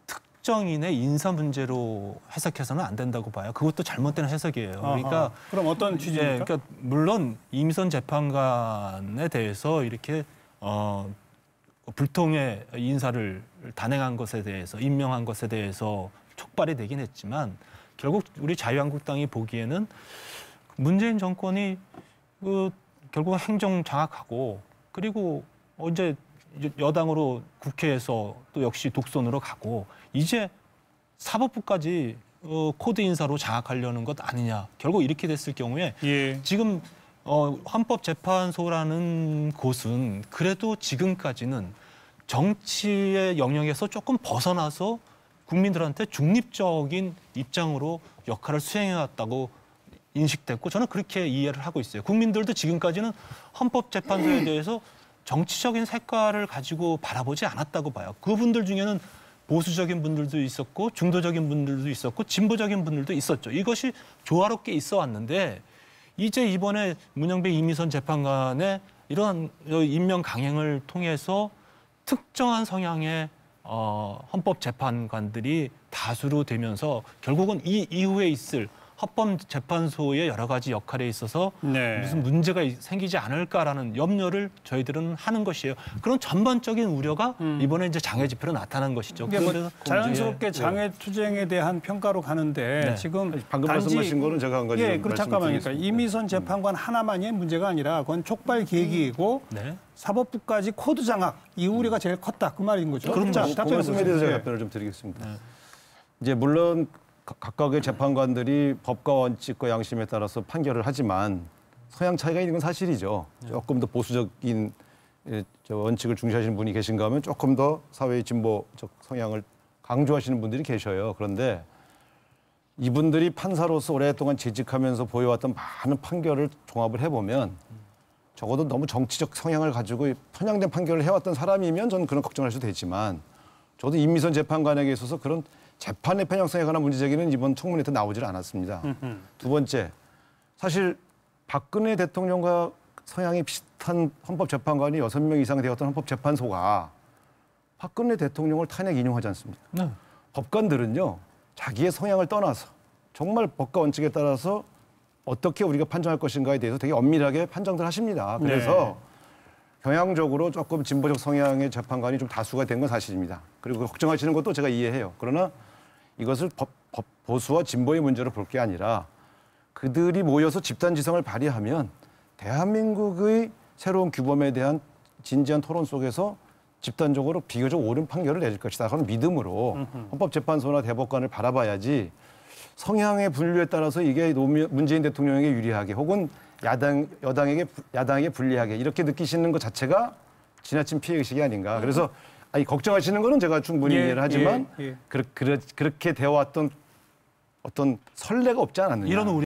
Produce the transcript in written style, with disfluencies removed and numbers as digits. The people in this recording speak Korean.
특정인의 인사 문제로 해석해서는 안 된다고 봐요. 그것도 잘못된 해석이에요. 그러니까 그럼 어떤 취지입니까? 그러니까 물론 이미선 재판관에 대해서 이렇게 불통의 인사를 단행한 것에 대해서 임명한 것에 대해서 촉발이 되긴 했지만 결국 우리 자유한국당이 보기에는 문재인 정권이 결국 행정 장악하고 그리고 이제 여당으로 국회에서 또 역시 독선으로 가고 이제 사법부까지 코드 인사로 장악하려는 것 아니냐. 결국 이렇게 됐을 경우에 지금 헌법재판소라는 곳은 그래도 지금까지는 정치의 영역에서 조금 벗어나서 국민들한테 중립적인 입장으로 역할을 수행해왔다고 인식됐고 저는 그렇게 이해를 하고 있어요. 국민들도 지금까지는 헌법재판소에 대해서 정치적인 색깔을 가지고 바라보지 않았다고 봐요. 그분들 중에는 보수적인 분들도 있었고 중도적인 분들도 있었고 진보적인 분들도 있었죠. 이것이 조화롭게 있어 왔는데 이제 이번에 문영배 이미선 재판관의 이러한 임명 강행을 통해서 특정한 성향의 헌법재판관들이 다수로 되면서 결국은 이 이후에 있을 헌법재판소의 여러 가지 역할에 있어서 무슨 문제가 생기지 않을까라는 염려를 저희들은 하는 것이에요. 그런 전반적인 우려가 이번에 이제 장애 집회로 나타난 것이죠. 그러니까 자연스럽게 장애 투쟁에 대한 평가로 가는데 지금 방금 말씀하신 거는 제가 한 가지 잠깐만요. 그러니까 이미선 재판관 하나만의 문제가 아니라 그건 촉발 계기이고 사법부까지 코드 장악 이 우려가 제일 컸다 그 말인 거죠. 그런 말씀에 대해서 제가 답변을 좀 드리겠습니다. 이제 물론 각각의 재판관들이 법과 원칙과 양심에 따라서 판결을 하지만 성향 차이가 있는 건 사실이죠. 조금 더 보수적인 원칙을 중시하시는 분이 계신가 하면 조금 더 사회의 진보적 성향을 강조하시는 분들이 계셔요. 그런데 이분들이 판사로서 오랫동안 재직하면서 보여왔던 많은 판결을 종합을 해보면 적어도 너무 정치적 성향을 가지고 편향된 판결을 해왔던 사람이면 저는 그런 걱정을 해도 되지만 저도 임미선 재판관에게 있어서 그런 재판의 편향성에 관한 문제 제기는 이번 청문회에도 나오질 않았습니다. 두 번째, 사실 박근혜 대통령과 성향이 비슷한 헌법재판관이 6명 이상 되었던 헌법재판소가 박근혜 대통령을 탄핵 인용하지 않습니까? 법관들은요, 자기의 성향을 떠나서 정말 법과 원칙에 따라서 어떻게 우리가 판정할 것인가에 대해서 되게 엄밀하게 판정들 하십니다. 그래서 경향적으로 조금 진보적 성향의 재판관이 좀 다수가 된 건 사실입니다. 그리고 걱정하시는 것도 제가 이해해요. 그러나 이것을 보수와 진보의 문제로 볼 게 아니라 그들이 모여서 집단지성을 발휘하면 대한민국의 새로운 규범에 대한 진지한 토론 속에서 집단적으로 비교적 옳은 판결을 내릴 것이다. 그런 믿음으로 헌법재판소나 대법관을 바라봐야지 성향의 분류에 따라서 이게 문재인 대통령에게 유리하게 혹은 야당에게 불리하게 이렇게 느끼시는 것 자체가 지나친 피해의식이 아닌가. 그래서 걱정하시는 거는 제가 충분히 이해를 하지만 그렇게 되어왔던 어떤 선례가 없지 않았느냐.